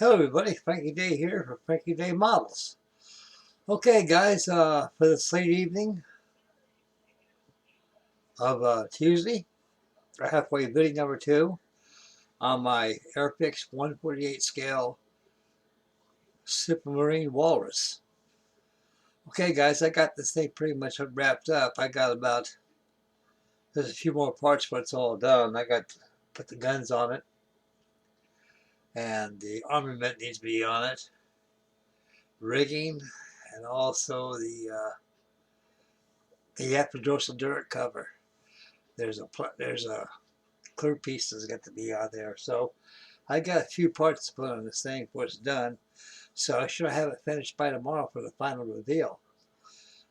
Hello everybody, FraankieDay here for FraankieDay Models. Okay guys, for this late evening of Tuesday, or halfway video number 2 on my Airfix 148 scale Supermarine Walrus. Okay guys, I got this thing pretty much wrapped up. There's a few more parts but it's all done. I got to put the guns on it and the armament needs to be on it, rigging, and also the after-dorsal dirt cover. There's a clear piece that's got to be on there. So I got a few parts to put on this thing before it's done. So I should have it finished by tomorrow for the final reveal.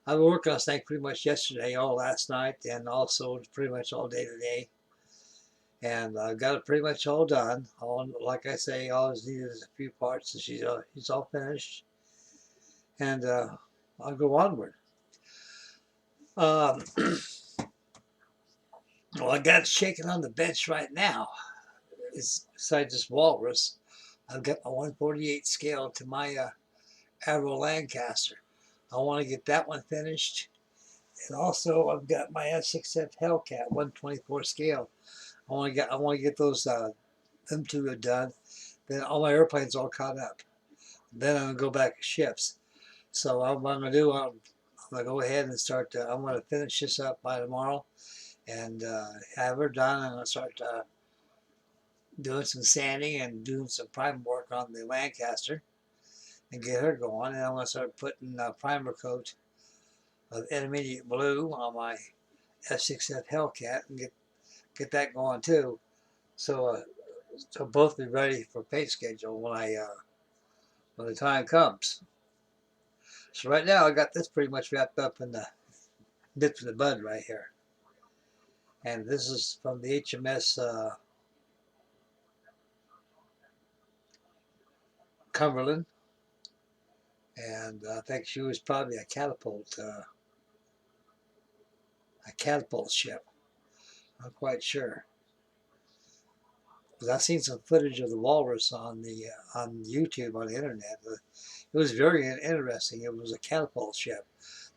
I've been working on this thing pretty much yesterday, all last night, and also pretty much all day today. And I got it pretty much all done. Like I say, all I needed is a few parts, and she's all finished. And I'll go onward. Well, I got it shaking on the bench right now. Besides this Walrus, I've got my 148 scale to my Arrow Lancaster. I want to get that one finished. And also I've got my F6F Hellcat 124 scale. I want to get those them two are done. Then all my airplanes all caught up. Then I'm gonna go back to ships. So what I'm gonna do, I'm gonna go ahead and start. I'm gonna finish this up by tomorrow, and have her done. I'm gonna start doing some sanding and doing some primer work on the Lancaster and get her going. And I'm going to start putting primer coat of intermediate blue on my F6F Hellcat and get that going too. So so both be ready for paint schedule when the time comes. So right now I got this pretty much wrapped up in the nip of the bud right here. And this is from the HMS Cumberland. And I think she was probably a catapult ship. I'm quite sure. Because I've seen some footage of the Walrus on YouTube on the internet. It was very interesting. It was a catapult ship.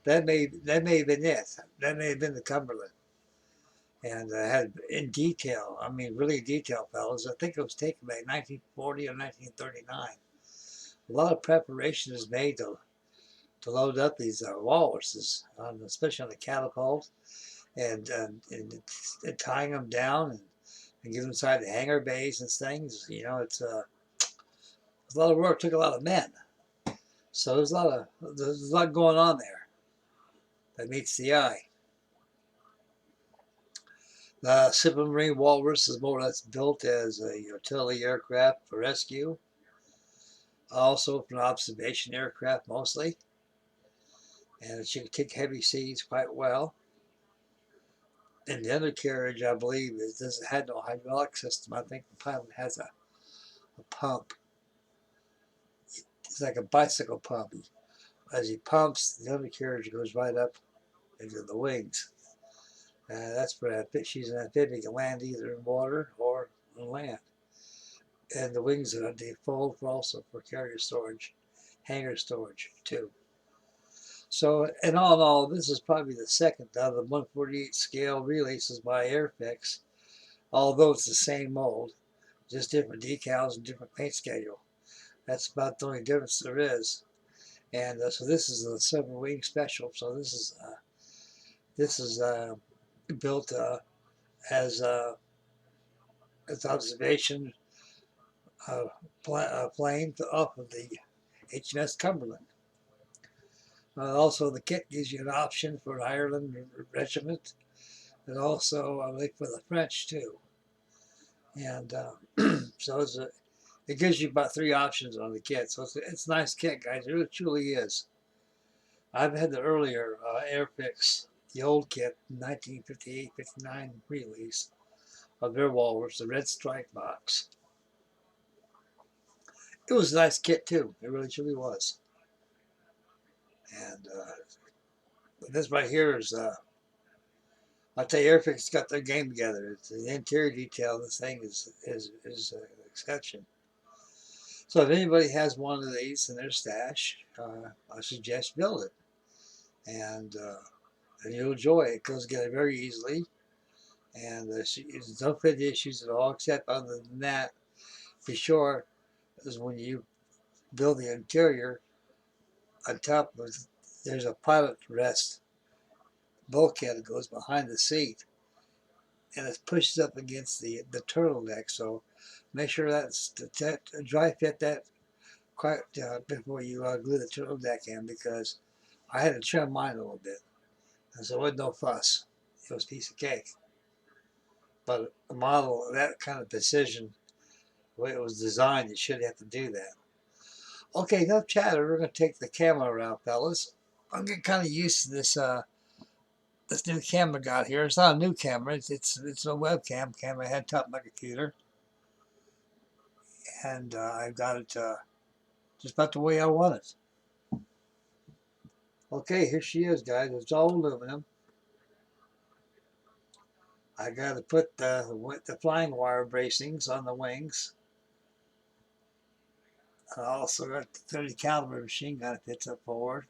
That may have been it. That may have been the Cumberland. And had in detail. I mean, really detailed, fellas. I think it was taken by 1940 or 1939. A lot of preparation is made to load up these walruses, especially on the catapult, and tying them down and get them inside the hangar bays and things. You know, it's a lot of work. Took a lot of men, so there's a lot going on there that meets the eye. The Supermarine Walrus is more or less built as a utility aircraft for rescue, also for an observation aircraft mostly, and she can take heavy seas quite well. And the undercarriage, I believe, had no hydraulic system. I think the pilot has a pump. It's like a bicycle pump. As he pumps, the undercarriage goes right up into the wings. That's for she's an amphibian, can land either in water or on land. And the wings are default also for carrier storage, hangar storage too. So, in all, this is probably the second of the 148 scale releases by Airfix, although it's the same mold, just different decals and different paint schedule. That's about the only difference there is. And so this is the 7-wing special. So this is built as observation plane off of the HMS Cumberland. Also, the kit gives you an option for an Ireland regiment, and also I think for the French too. And so it gives you about 3 options on the kit. So it's a nice kit, guys. It truly is. I've had the earlier Airfix, the old kit, 1958-59 release of their Walrus, the red stripe box. It was a nice kit too. It really truly was. And this right here is, I'll tell you, Airfix got their game together. It's the interior detail of this thing is an exception. So if anybody has one of these in their stash, I suggest build it. And you'll enjoy it. It goes together very easily. And there's no fit issues at all, except other than that, be sure is when you build the interior, on top of there's a pilot rest bulkhead that goes behind the seat, and it pushes up against the turtleneck. So make sure that's dry fit that quite before you glue the turtleneck in, because I had to trim mine a little bit, and so it wasn't no fuss. It was a piece of cake. But a model of that kind of precision, the way it was designed, you shouldn't have to do that. Okay, enough chatter. We're going to take the camera around, fellas. I'm getting kind of used to this new camera I got here. It's not a new camera. It's a webcam camera I had top of my computer, and I've got it just about the way I want it. Okay, here she is, guys. It's all aluminum. I got to put the flying wire bracings on the wings. I also got the 30 caliber machine gun that fits up forward.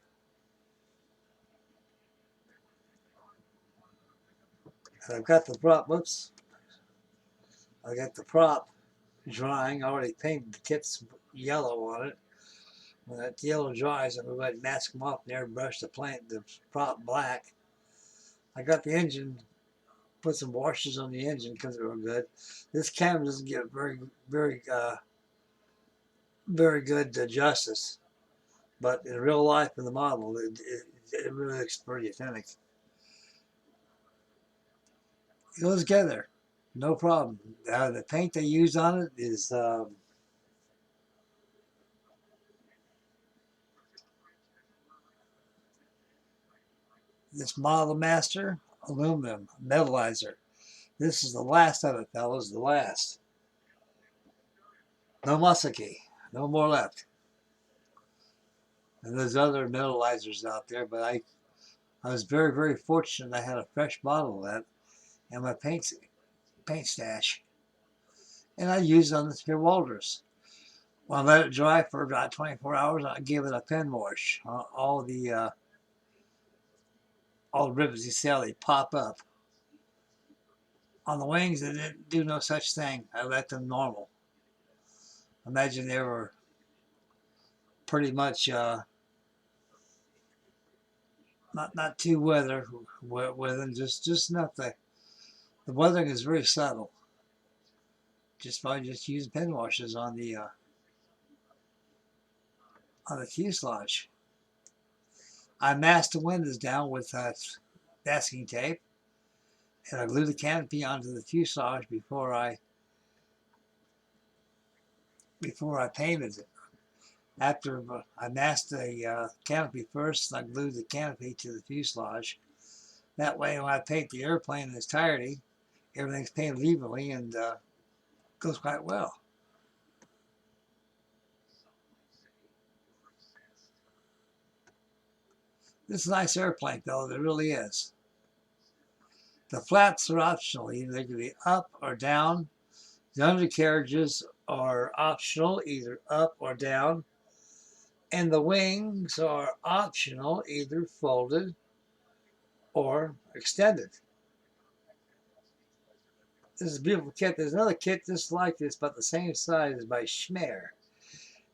And I've got the prop. Whoops. I got the prop drying. I already painted the tips yellow on it. When that yellow dries, I'm going to go ahead and mask them off and airbrush the prop black. I got the engine, put some washers on the engine because they were good. This camera doesn't get very good justice, but in real life in the model, it really looks pretty authentic. It goes together, no problem. The paint they use on it is this Model Master aluminum metallizer. This is the last of it, fellas, the last. No musky, no more left. And there's other metallizers out there, but I was very fortunate I had a fresh bottle of that in my paint stash. And I used it on this here Walrus. Well, I let it dry for about 24 hours. I gave it a pen wash. All the rivets you see how they pop up. On the wings, they didn't do no such thing. I let them normal. Imagine they were pretty much not too weathered, just enough. The weathering is very subtle. Just by just using pen washes on the fuselage. I masked the windows down with masking tape, and I glued the canopy onto the fuselage before I painted it. After I masked the canopy first, I glued the canopy to the fuselage. That way, when I paint the airplane in its entirety, everything's painted evenly and goes quite well. This is a nice airplane, fellas. It really is. The flaps are optional. Either they can be up or down. The undercarriages are optional, either up or down. And the wings are optional, either folded or extended. This is a beautiful kit. There's another kit just like this, but the same size by Schmeer.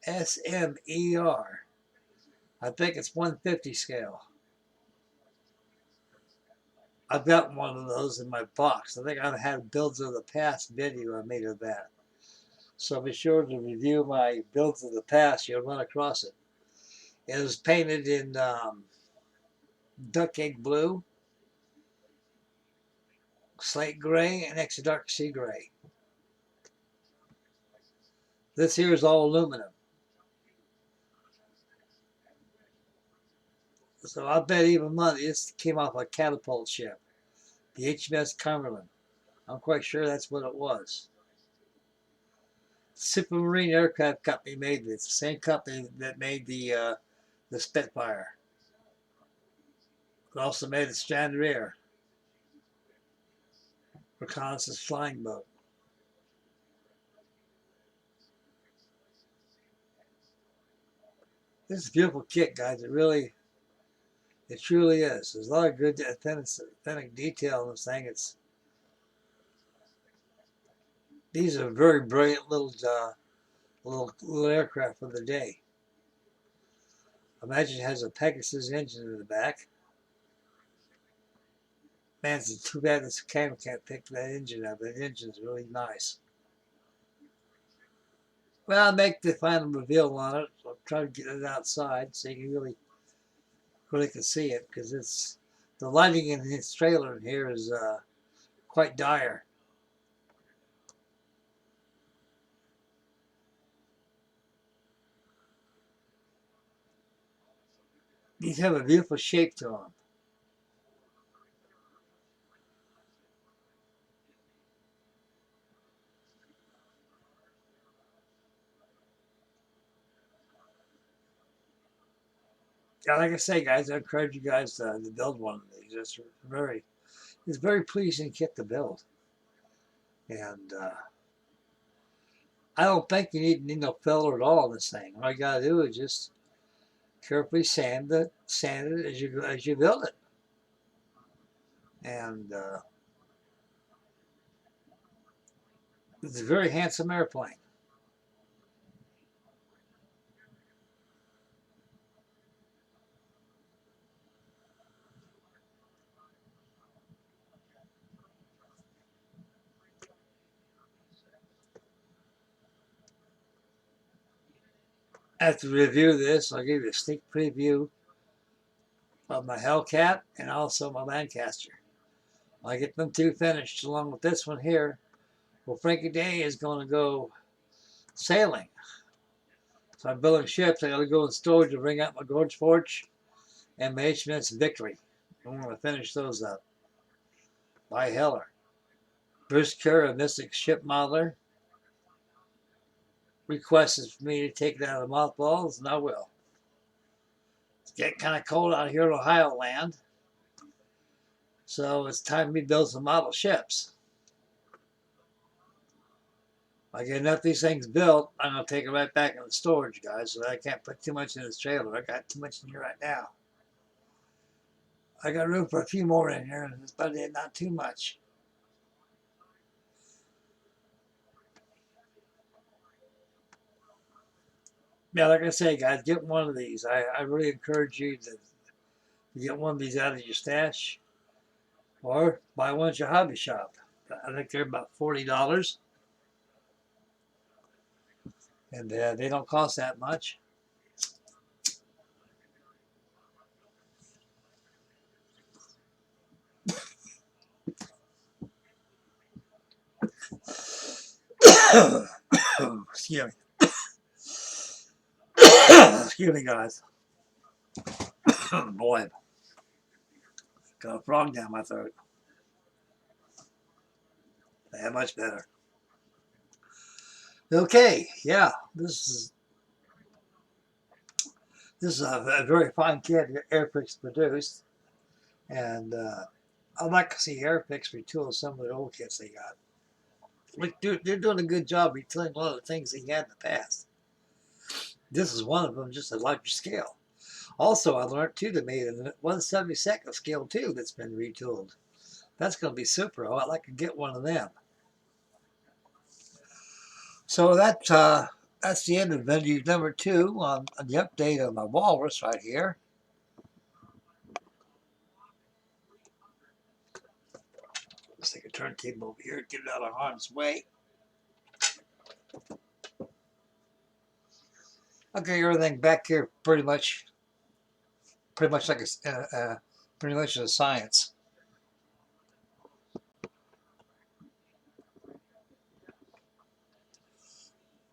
S-M-E-R. I think it's 150 scale. I've got one of those in my box. I think I've had builds of the past video I made of that. So be sure to review my builds of the past. You'll run across it. It was painted in duck egg blue, slate gray, and extra dark sea gray. This here is all aluminum. So I bet even money this came off a catapult ship, the HMS Cumberland. I'm quite sure that's what it was. Supermarine Aircraft Company made this. The same company that made the Spitfire. It also made the Sundries, reconnaissance flying boat. This is a beautiful kit, guys. It truly is. There's a lot of good authentic detail in this thing. These are very brilliant little aircraft for the day. Imagine it has a Pegasus engine in the back. Man, it's too bad this camera can't pick that engine up. That engine's really nice. Well, I'll make the final reveal on it. I'll try to get it outside so you can really can see it, because the lighting in this trailer in here is quite dire. These have a beautiful shape to them. Yeah, like I say, guys, I encourage you guys to build one of these. It's very pleasing kit to build, and I don't think you need no filler at all in this thing. All you gotta do is just carefully sand it as you build it, and it's a very handsome airplane. After we review this, I'll give you a sneak preview of my Hellcat and also my Lancaster. I get them two finished along with this one here. Well, FraankieDay is going to go sailing. So I'm building ships. I got to go in storage to bring out my Gorge Forge and my HMS Victory. I'm going to finish those up. By Heller. Bruce Kerr, a Mystic Ship Modeler, requested for me to take it out of the mothballs, and I will. It's getting kind of cold out here in Ohio land, so it's time for me to build some model ships. I get enough of these things built, I'm going to take it right back in the storage, guys, so I can't put too much in this trailer. I got too much in here right now. I got room for a few more in here, but not too much. Yeah, like I say, guys, get one of these. I really encourage you to get one of these out of your stash or buy one at your hobby shop. I think they're about $40, and they don't cost that much. Excuse me. Excuse me, guys. Boy, got a frog down my throat. Yeah, much better. Okay, yeah, this is a very fine kit Airfix produced, and I'd like to see Airfix retool some of the old kits they got. Like, they're doing a good job retooling a lot of the things they had in the past. This is one of them, just a larger scale. Also, I learned too they made a 1/72 scale too that's been retooled. That's going to be super. I'd like to get one of them. So that's the end of video number 2 on the update of my Walrus right here. Let's take a turntable over here, get it out of harm's way. Okay, everything back here pretty much like pretty much a science.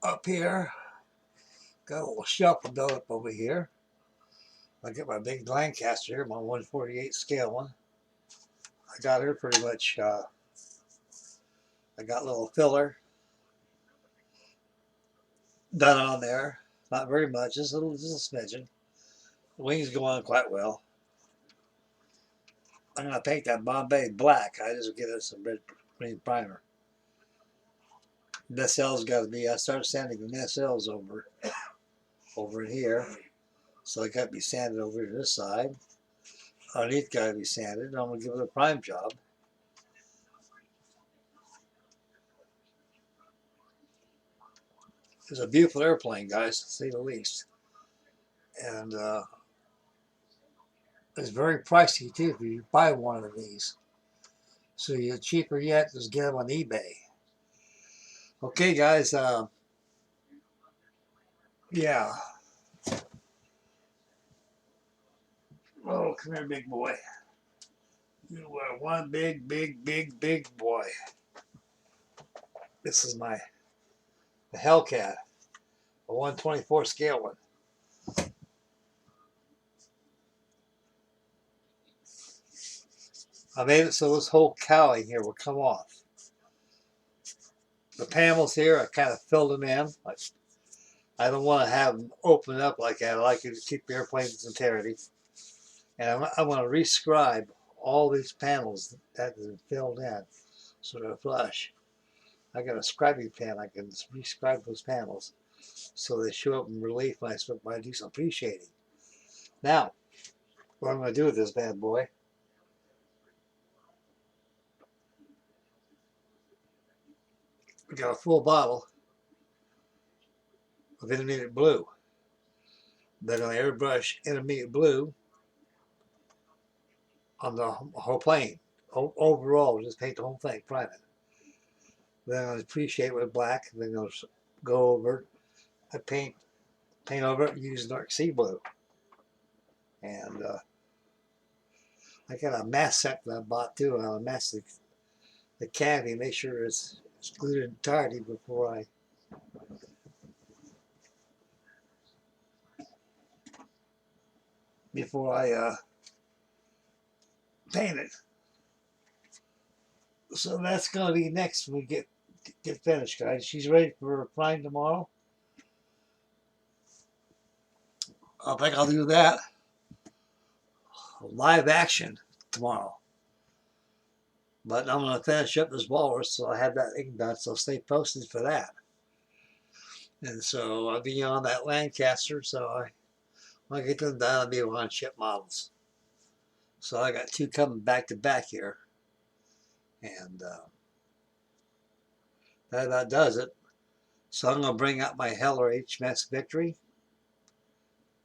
Up here, got a little shelf built up over here. I get my big Lancaster here, my 1/48 scale one. I got her pretty much. I got a little filler done on there. Not very much, just a smidgen. The wings go on quite well. I'm gonna paint that Bombay black. I just get it some red green primer. Nacelles got to be. I start sanding the nacelles over in here. So I got to be sanded over to this side. Underneath got to be sanded. I'm going to give it a prime job. It's a beautiful airplane, guys, to say the least. And it's very pricey, too, if you buy one of these. So you're cheaper yet, just get them on eBay. Okay, guys. Yeah. Oh, come here, big boy. You are one big, big, big, big boy. This is the Hellcat, a 1/24 scale one. I made it so this whole cowling here will come off. The panels here, I kind of filled them in. I don't want to have them open up like that. I like you to keep the airplane's integrity. And I want to rescribe all these panels that have been filled in so they're flush. I got a scribing pen. I can rescribe those panels so they show up in relief when I do some appreciating. Now, what I'm going to do with this bad boy, we got a full bottle of intermediate blue. Then I airbrush intermediate blue on the whole plane. Overall, just paint the whole thing, prime it. Then I'll appreciate with black. Then I'll go over. I paint over it using dark sea blue. And I got a mask set that I bought too. I'll mask the cavity, make sure it's glued in entirety before I paint it. So that's gonna be next when we get finished, guys. She's ready for prime tomorrow. I think I'll do that. Live action tomorrow. But I'm gonna finish up this Walrus, so I have that ink done, so stay posted for that. And so I'll be on that Lancaster, so when I get them done, I'll be on ship models. So I got two coming back to back here. And that about does it. So I'm going to bring out my Heller HMS Victory.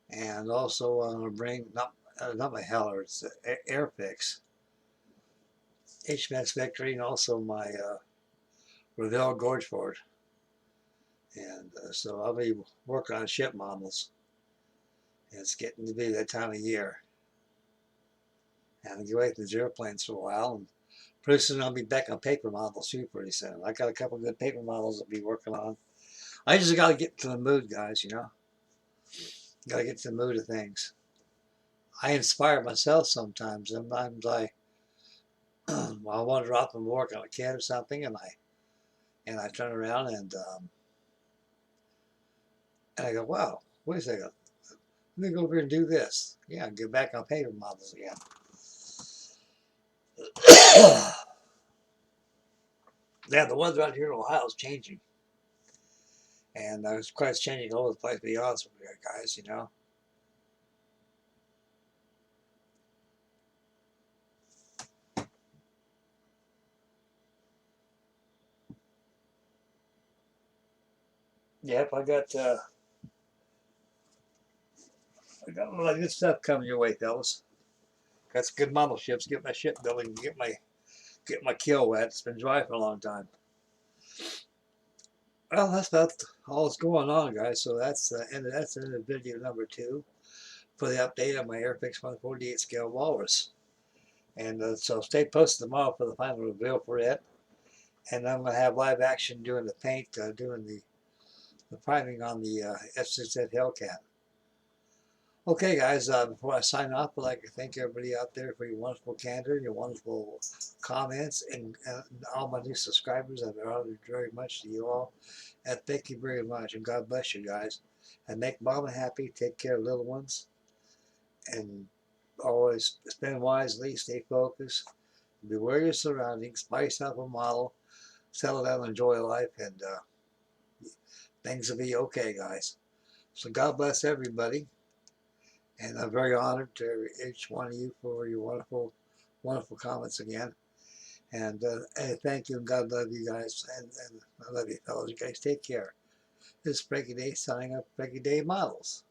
And also I'm going to bring, not my Heller, it's Airfix HMS Victory, and also my Revell Gorgeford. And so I'll be working on ship models. And it's getting to be that time of year. And I'll get away from these airplanes for a while. And pretty soon I'll be back on paper models too pretty soon. I got a couple good paper models I'll be working on. I just got to get to the mood, guys, you know. Got to get to the mood of things. I inspire myself sometimes. Sometimes I wander off and work on a kid or something, and I turn around and I go, wow, wait a second. Let me go over here and do this. Yeah, get back on paper models again. Yeah, the weather out here in Ohio is changing. And it's quite changing all over the place, to be honest with you guys, you know. Yep, I got a lot of good stuff coming your way, fellas. Got some good model ships. Get my ship building. Get my keel wet. It's been dry for a long time. Well, that's about all that's going on, guys. So that's the end of video number 2 for the update on my Airfix 148 scale Walrus. And so stay posted tomorrow for the final reveal for it. And I'm going to have live action doing the paint, doing the priming on the F6Z Hellcat. Okay, guys, before I sign off, I'd like to thank everybody out there for your wonderful candor, your wonderful comments, and all my new subscribers. I've honored very much to you all. And thank you very much, and God bless you guys. And make mama happy, take care of little ones, and always spend wisely, stay focused, beware your surroundings, buy yourself a model, settle down, enjoy life, and things will be okay, guys. So God bless everybody. And I'm very honored to each one of you for your wonderful, wonderful comments again. And thank you, and God love you guys. And I love you, fellas. You guys take care. This is FraankieDay signing up, FraankieDay Models.